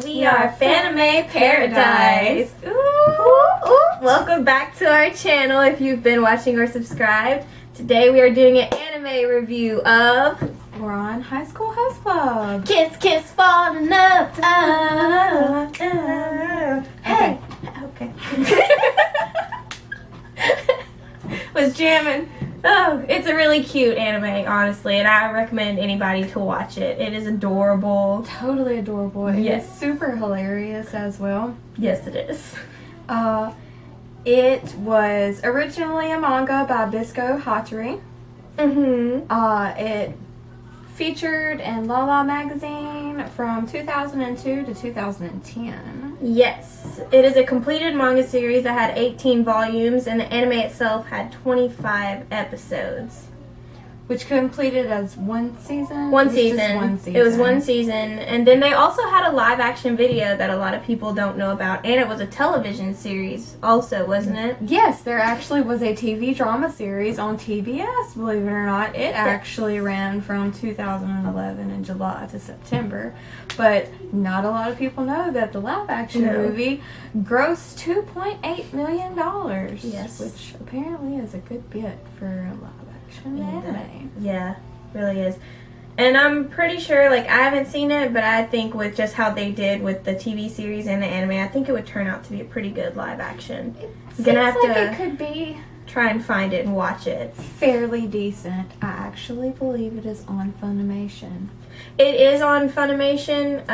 We are Fanimeparadise. Ooh, ooh, ooh. Welcome back to our channel if you've been watching or subscribed. Today we are doing an anime review of Ouran High School Host Club. Kiss Kiss Fall in Love. Hey. Okay. Was jamming. Oh, it's a really cute anime, honestly, and I recommend anybody to watch it. It is adorable. Totally adorable. Yes. It's super hilarious as well. Yes, it is. It was originally a manga by Bisco Hattori. It featured in La La magazine from 2002 to 2010. Yes, it is a completed manga series that had 18 volumes, and the anime itself had 25 episodes. Which completed as one season? One season. It was one season. And then they also had a live action video that a lot of people don't know about. And it was a television series also, wasn't it? Yes, there actually was a TV drama series on TBS, believe it or not. It actually ran from 2011 in July to September. But not a lot of people know that the live action movie grossed $2.8 million. Yes. Which apparently is a good bit for a live action anime. Yeah, really is. And I'm pretty sure, like, I haven't seen it, but I think with just how they did with the TV series and the anime, I think it would turn out to be a pretty good live action. It seems like it could be try and find it and watch it. Fairly decent. I actually believe it is on Funimation. It is on Funimation.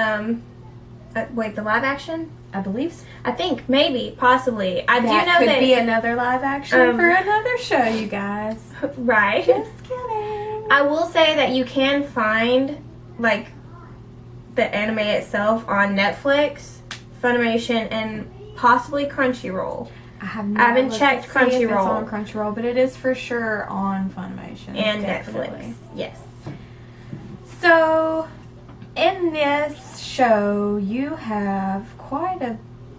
Wait, the live action? I believe so. I think, maybe, possibly. I do know that could be another live action for another show, you guys. Right. Just kidding. I will say that you can find, like, the anime itself on Netflix, Funimation, and possibly Crunchyroll. I haven't checked Crunchyroll. It's on Crunchyroll, but it is for sure on Funimation and definitely. Netflix. Yes. So, in this show, you have quite a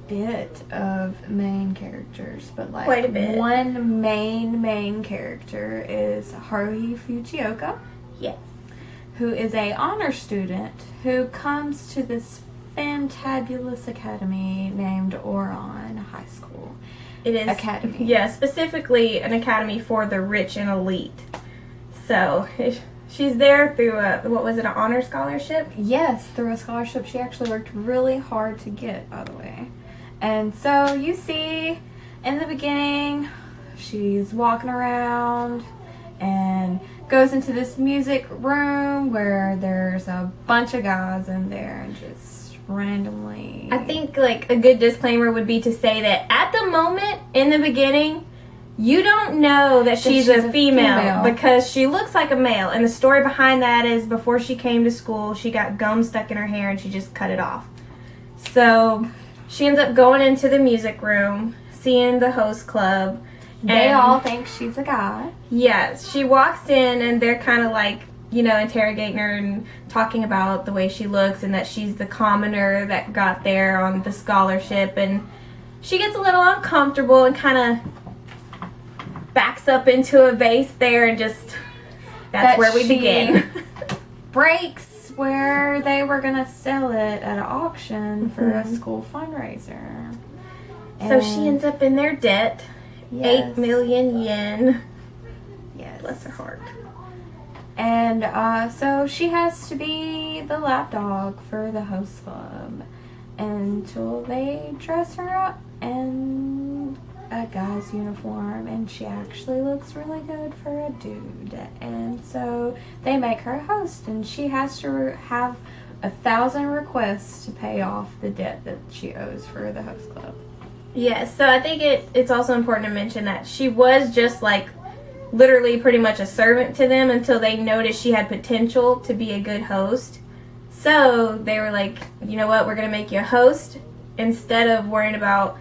bit of main characters, but like quite a bit. One main character is Haruhi Fujioka. Yes. Who is a honor student who comes to this fantabulous academy named Ouran High School. It is academy. Yeah, specifically an academy for the rich and elite. So she's there through an honor scholarship? Yes, through a scholarship she actually worked really hard to get, by the way. And so you see in the beginning she's walking around and goes into this music room where there's a bunch of guys in there and just randomly. I think like a good disclaimer would be to say that at the moment in the beginning you don't know that she's a female because she looks like a male, and the story behind that is before she came to school she got gum stuck in her hair and she just cut it off. So she ends up going into the music room, seeing the host club. They all think she's a guy. Yes, she walks in and they're kind of like, you know, interrogating her and talking about the way she looks and that she's the commoner that got there on the scholarship, and she gets a little uncomfortable and kind of backs up into a vase there and just that's where we begin. Breaks where they were gonna sell it at an auction for a school fundraiser. So she ends up in their debt. Yes. 8 million yen. Yes. Bless her heart. And so she has to be the lapdog for the host club until they dress her up in a guy's uniform, and she actually looks really good for a dude. And so they make her a host, and she has to have 1,000 requests to pay off the debt that she owes for the host club. Yes, so I think it's also important to mention that she was just like literally pretty much a servant to them until they noticed she had potential to be a good host. So they were like, you know what, we're going to make you a host. Instead of worrying about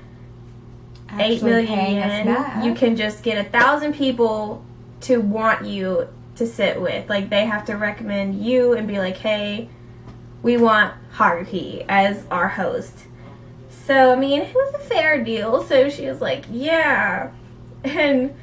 8 million yen, you can just get 1,000 people to want you to sit with. Like, they have to recommend you and be like, hey, we want Haruhi as our host. So, I mean, it was a fair deal. So she was like, yeah. And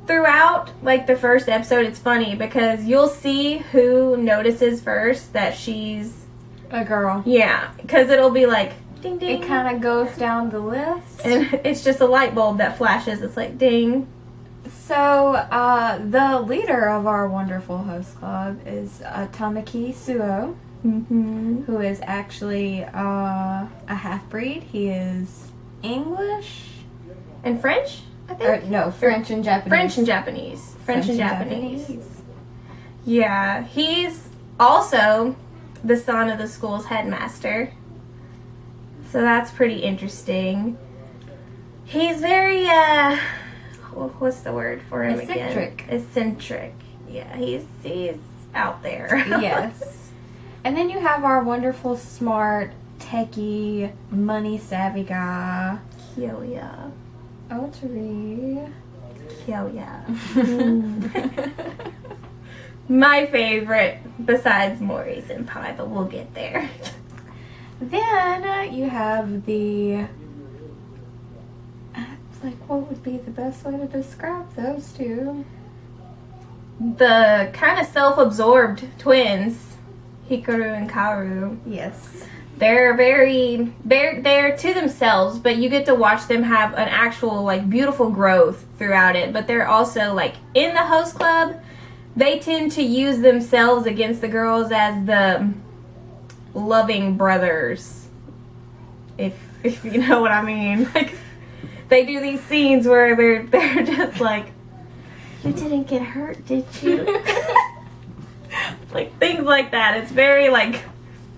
throughout, like, the first episode, it's funny because you'll see who notices first that she's A girl. Yeah, because it'll be like, ding, ding. It kind of goes down the list. And it's just a light bulb that flashes. It's like, ding. So, the leader of our wonderful host club is Tamaki Suo, Mm-hmm. who is actually a half-breed. He is English. And French, I think? No, French and Japanese. French and Japanese. French and Japanese. Yeah, he's also the son of the school's headmaster. So that's pretty interesting. He's very, what's the word for him Eccentric. again? Eccentric. Yeah, he's out there. Yes. And then you have our wonderful, smart, techie, money-savvy guy. Kyoya. Otari. Kyoya. My favorite, besides Mori Senpai, but we'll get there. Then you have the... what would be the best way to describe those two? The kind of self-absorbed twins, Hikaru and Kaoru. Yes. They're they're to themselves, but you get to watch them have an actual, like, beautiful growth throughout it. But they're also, like, in the host club, they tend to use themselves against the girls as the loving brothers, if you know what I mean. Like, they do these scenes where they're just like, you didn't get hurt, did you? Like, things like that. It's very, like,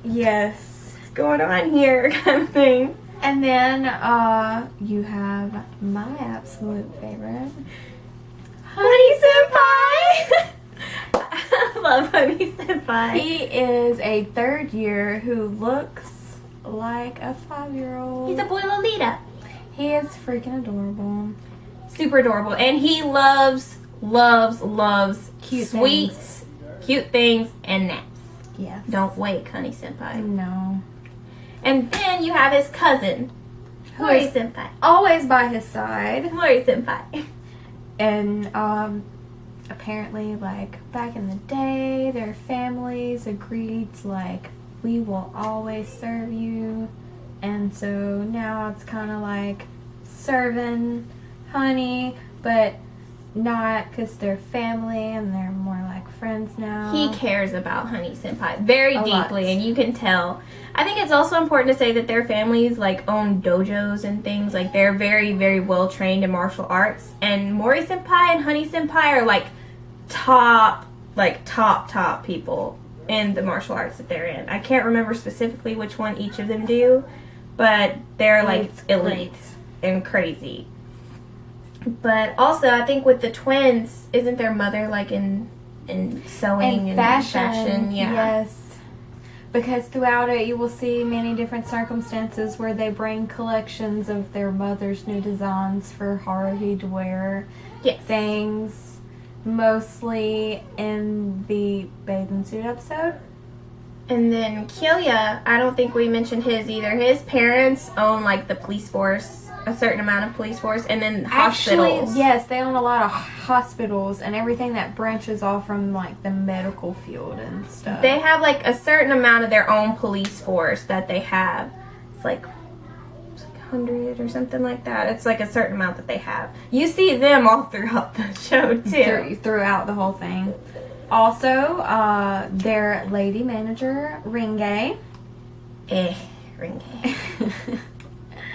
Yes. what's going on here kind of thing. And then you have my absolute favorite. Honey Senpai! I love Honey Senpai. He is a third year who looks like a 5-year-old. He's a boy Lolita. He is freaking adorable. Super adorable. And he loves Cute sweets, cute things, and naps. Yes. Don't wake, Honey Senpai. No. And then you have his cousin, Who Mori is Senpai. always by his side. Mori Senpai. And apparently, like, back in the day, their families agreed to, like, we will always serve you. And so now it's kind of like serving Honey, but not, because they're family and they're more like friends now. He cares about Honey Senpai very A deeply, lot. and you can tell. I think it's also important to say that their families, like, own dojos and things. Like, they're very, very well trained in martial arts. And Mori Senpai and Honey Senpai are, like, top people in the martial arts that they're in. I can't remember specifically which one each of them do, but they're, like, It's elite great. and crazy. But also, I think with the twins, isn't their mother, like, in sewing and fashion? Yeah. Yes. Because throughout it, you will see many different circumstances where they bring collections of their mother's new designs for Haruhi to wear. Yes. Things, mostly in the bathing suit episode. And then Kyoya, I don't think we mentioned his either. His parents own, like, the police force, a certain amount of police force, and then hospitals. Actually, yes, they own a lot of hospitals and everything that branches off from, like, the medical field and stuff. They have, like, a certain amount of their own police force that they have. It's like 100 or something like that. It's like a certain amount that they have. You see them all throughout the show, too. Throughout the whole thing. Also, their lady manager, Ringe. Ringe.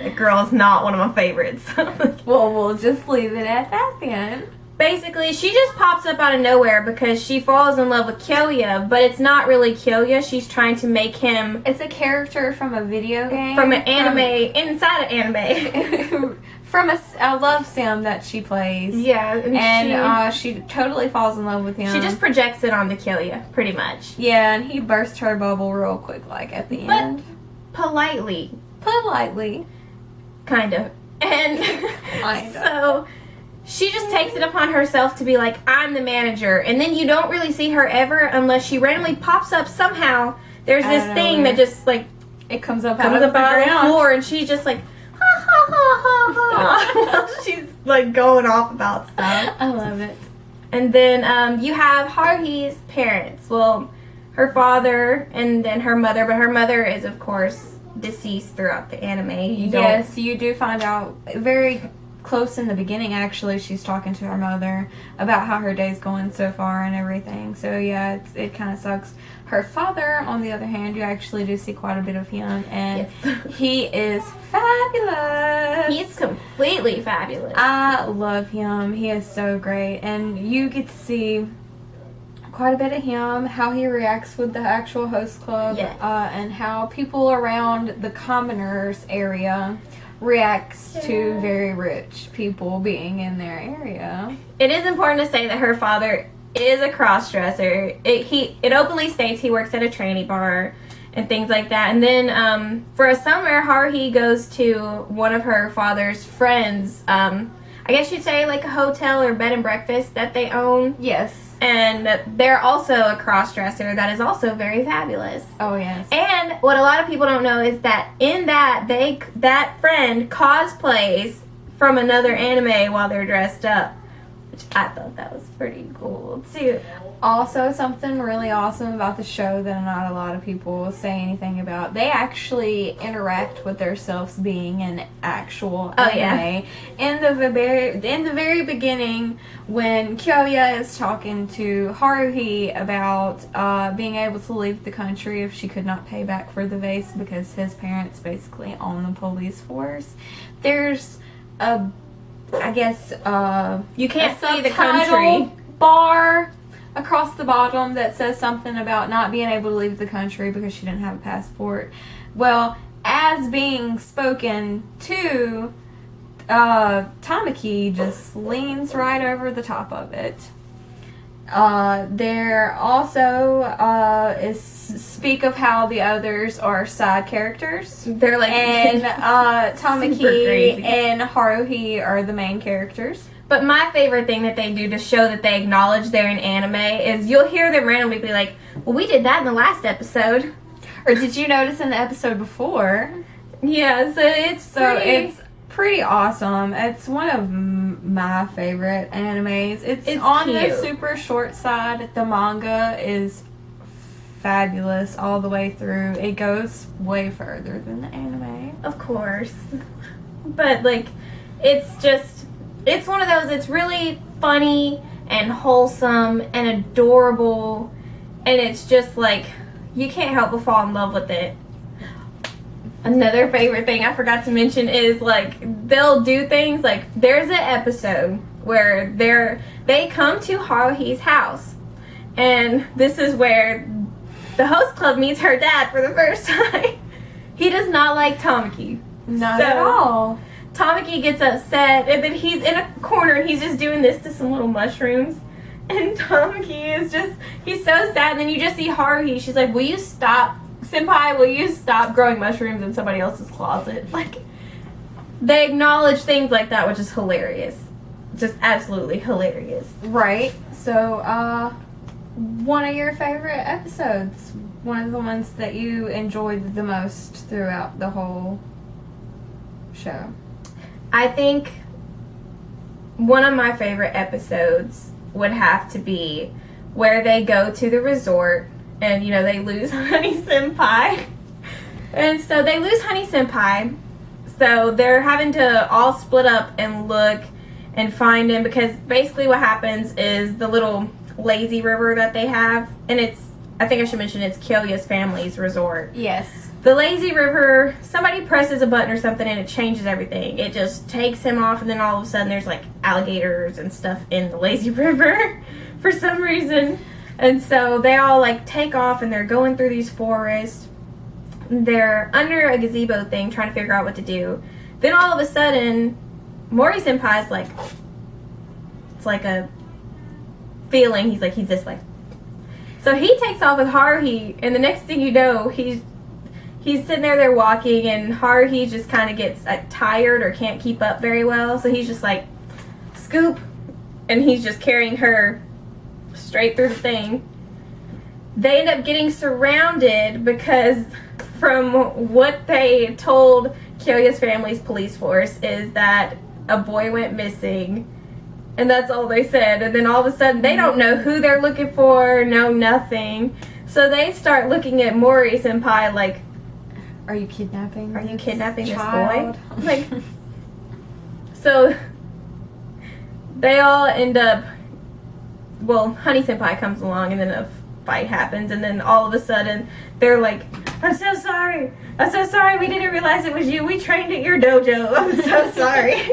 That girl's not one of my favorites. Well, we'll just leave it at that then. Basically, she just pops up out of nowhere because she falls in love with Kyoya, but it's not really Kyoya. She's trying to make him It's a character from a video game. from an anime, inside an anime. From a love sim that she plays. Yeah, And she totally falls in love with him. she just projects it onto Kyoya, pretty much. Yeah, and he burst her bubble real quick, like, at the But- end. Politely, Politely. kind of. And Kinda. so she just takes it upon herself to be like, I'm the manager. And then you don't really see her ever unless she randomly pops up somehow. There's Out this of thing nowhere. that just, like, It comes up comes out up of the out of the ground. floor, and she's just like, ha ha ha ha ha. She's, like, going off about stuff. I love it. And then you have Haruhi's parents. Well, her father and then her mother, but her mother is, of course, deceased throughout the anime. Yes, you do find out very close in the beginning, actually. She's talking to her mother about how her day's going so far and everything. So, yeah, it kind of sucks. Her father, on the other hand, you actually do see quite a bit of him, and yes. he is fabulous. He's completely fabulous. I love him. He is so great, and you get to see quite a bit of him, how he reacts with the actual host club, yes. And how people around the commoners area reacts to very rich people being in their area. It is important to say that her father is a cross-dresser. It openly states he works at a tranny bar and things like that. And then for a summer, Haruhi goes to one of her father's friends, I guess you'd say like a hotel or bed and breakfast that they own. Yes. And they're also a cross-dresser that is also very fabulous. Oh, yes. And what a lot of people don't know is that in that, that friend cosplays from another anime while they're dressed up. Which I thought that was pretty cool, too. Also, something really awesome about the show that not a lot of people say anything about. They actually interact with themselves being an actual anime. Yeah. In the very beginning, when Kyoya is talking to Haruhi about being able to leave the country if she could not pay back for the vase because his parents basically own the police force, there's a, I guess, you can't see the country bar across the bottom that says something about not being able to leave the country because she didn't have a passport. Well, as being spoken to, Tamaki just leans right over the top of it. There also is speak of how the others are side characters. They're like, and Tamaki and Haruhi are the main characters. But my favorite thing that they do to show that they acknowledge they're in anime is you'll hear them randomly be like, well, we did that in the last episode. Or did you notice in the episode before? Yeah, it's pretty awesome. It's one of my favorite animes. It's on cute. The super short side. The manga is fabulous all the way through. It goes way further than the anime. Of course. But, like, it's one of those, it's really funny and wholesome and adorable, and it's just like, you can't help but fall in love with it. Another favorite thing I forgot to mention is, like, they'll do things, like, there's an episode where they come to Haruhi's house, and this is where the host club meets her dad for the first time. He does not like Tamaki. Not at all. Tamaki gets upset, and then he's in a corner, and he's just doing this to some little mushrooms. And Tamaki is just, he's so sad, and then you just see Haruhi, she's like, will you stop, senpai, will you stop growing mushrooms in somebody else's closet? Like, they acknowledge things like that, which is hilarious. Just absolutely hilarious. Right. So, one of your favorite episodes, one of the ones that you enjoyed the most throughout the whole show. I think one of my favorite episodes would have to be where they go to the resort and, you know, they lose Honey Senpai. And so they lose Honey Senpai. So they're having to all split up and look and find him because basically what happens is the little lazy river that they have, and I think I should mention it's Kyoya's family's resort. Yes. The lazy river, somebody presses a button or something and it changes everything. It just takes him off, and then all of a sudden there's like alligators and stuff in the lazy river for some reason. And so they all like take off and they're going through these forests. They're under a gazebo thing trying to figure out what to do. Then all of a sudden, Mori Senpai's like, it's like a feeling. He's this way. So he takes off with Haruhi, and the next thing you know, he's sitting there, they're walking, and Haruhi just kind of gets tired or can't keep up very well. So he's just like, scoop, and he's just carrying her straight through the thing. They end up getting surrounded because from what they told Kyoya's family's police force is that a boy went missing, and that's all they said. And then all of a sudden, they don't know who they're looking for, no nothing. So they start looking at Mori senpai like, Are you kidnapping this child? boy? Like, so they all end up, well, Honey senpai comes along and then a fight happens, and then all of a sudden they're like, I'm so sorry, we didn't realize it was you, we trained at your dojo, I'm so sorry.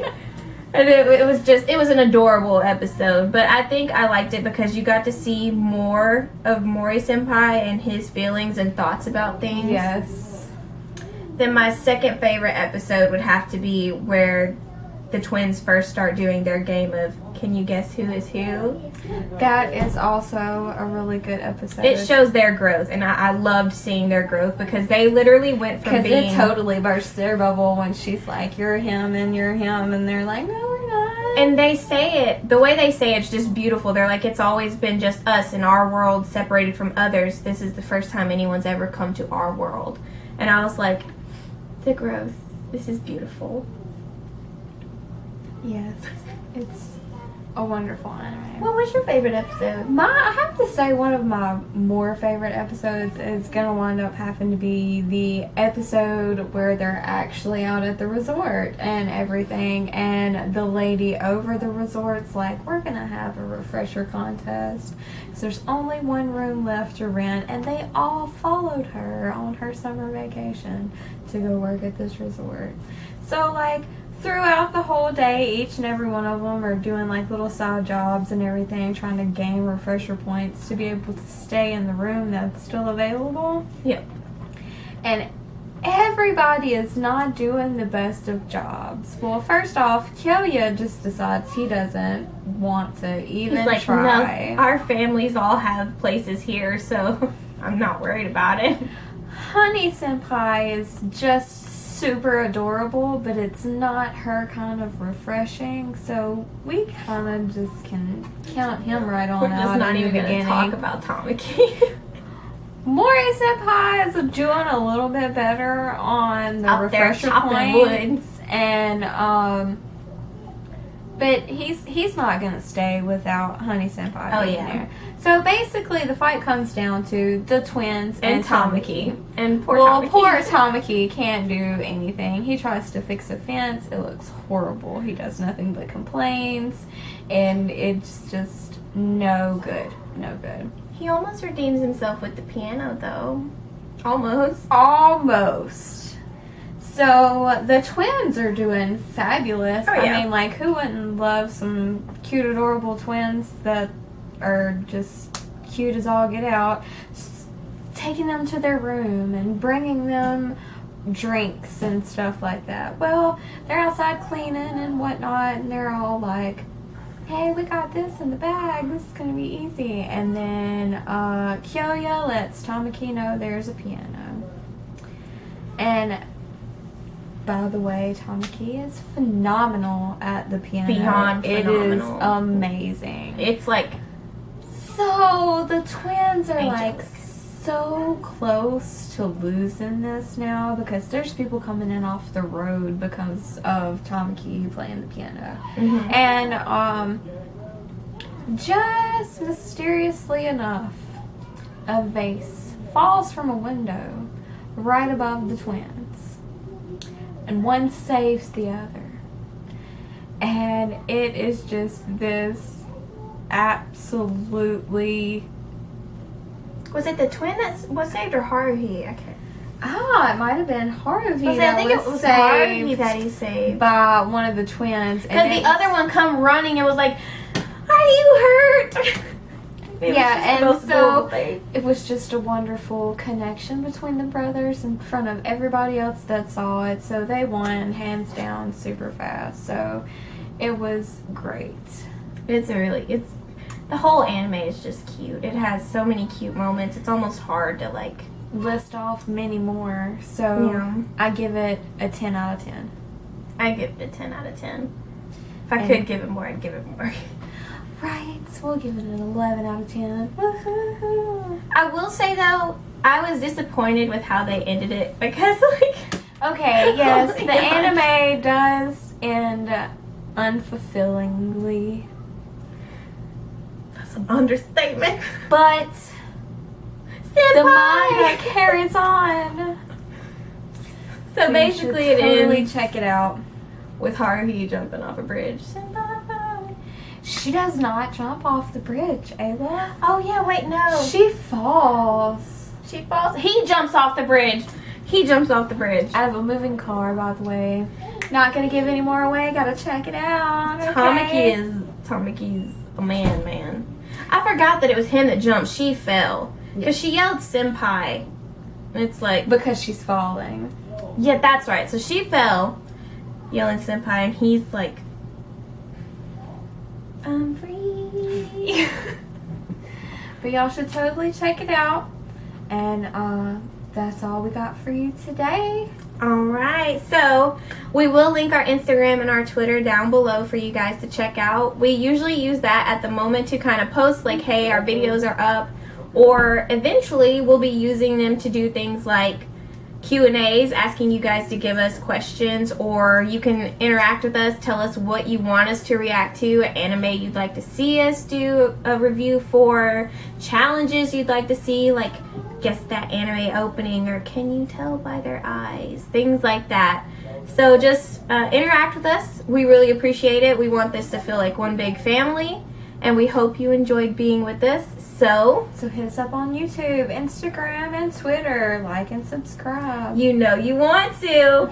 And it was an adorable episode, but I think I liked it because you got to see more of Mori senpai and his feelings and thoughts about things. Yes. Then my second favorite episode would have to be where the twins first start doing their game of Can You Guess Who Is Who? That is also a really good episode. It shows their growth, and I loved seeing their growth because they literally went from being... Because it totally bursts their bubble when she's like, you're him, and they're like, no, we're not. And they say it, the way they say it's just beautiful. They're like, it's always been just us in our world separated from others. This is the first time anyone's ever come to our world. And I was like, the growth. This is beautiful. Yes, it's a wonderful anime. What was your favorite episode? I have to say one of my more favorite episodes is going to wind up having to be the episode where they're actually out at the resort and everything, and the lady over the resort's like, we're going to have a refresher contest because there's only one room left to rent, and they all followed her on her summer vacation to go work at this resort. So, like, throughout the whole day, each and every one of them are doing like little side jobs and everything, trying to gain refresher points to be able to stay in the room that's still available. Yep. And everybody is not doing the best of jobs. Well, first off, Kyoya just decides he doesn't want to even He's like, try. No, our families all have places here, so I'm not worried about it. Honey senpai is just super adorable, but it's not her kind of refreshing, so we kind of just can count him right on We're out. just not in even the going to beginning. talk about Tamaki. Mori senpai is doing a little bit better on the Out there refresher chopping points, and but he's not gonna stay without Honey senpai being there. So basically, the fight comes down to the twins and Tamaki. And poor Tamaki can't do anything. He tries to fix a fence. It looks horrible. He does nothing but complains, and it's just no good. No good. He almost redeems himself with the piano, though. Almost. So the twins are doing fabulous. Oh, yeah. I mean, like, who wouldn't love some cute, adorable twins that are just cute as all get out? Just taking them to their room and bringing them drinks and stuff like that. Well, they're outside cleaning and whatnot, and they're all like, hey, we got this in the bag. This is going to be easy. And then Kyoya lets Tamaki know there's a piano. And by the way, Tamaki is phenomenal at the piano. Beyond phenomenal. It is amazing. It's like... So, the twins are Angelic. like so close to losing this now because there's people coming in off the road because of Tamaki playing the piano. Mm-hmm. And just mysteriously enough, a vase falls from a window right above the twins, and one saves the other, and it is just this absolutely... Was it the twin that was saved or Haruhi? I can't... it might have been Haruhi I think it was Haruhi that he saved. by one of the twins. Because the other one come running and was like, are you hurt? And so it was just a wonderful connection between the brothers in front of everybody else that saw it. So they won hands down super fast. So it was great. The whole anime is just cute. It has so many cute moments. It's almost hard to like list off many more. So Yeah. I give it a 10 out of 10. I give it a 10 out of 10. If I could give it more, I'd give it more. Right, so we'll give it an 11 out of 10. Woohoo! I will say though, I was disappointed with how they ended it because like Okay, yes, Oh my the gosh. anime does end unfulfillingly. That's an understatement. But The manga carries on. So basically, it totally ends check it out. with Haruhi jumping off a bridge. She does not jump off the bridge, Ayla. Oh yeah, wait, no. She falls. She falls. He jumps off the bridge. He jumps off the bridge. Out of a moving car, by the way. Not gonna give any more away. Gotta check it out. Okay? Tamaki's a man. I forgot that it was him that jumped. She fell because she yelled "senpai." And it's like, because she's falling. yeah, that's right. So she fell, yelling "senpai," and he's like, "I'm free." But y'all should totally check it out. And that's all we got for you today. Alright, so we will link our Instagram and our Twitter down below for you guys to check out. We usually use that at the moment to kind of post like, hey, our videos are up, or eventually we'll be using them to do things like Q&As, asking you guys to give us questions, or you can interact with us, tell us what you want us to react to, anime you'd like to see us do a review for, challenges you'd like to see, like guess that anime opening, or can you tell by their eyes, things like that. So just interact with us. We really appreciate it. We want this to feel like one big family, and we hope you enjoyed being with us. So hit us up on YouTube, Instagram, and Twitter. Like and subscribe. you know you want to.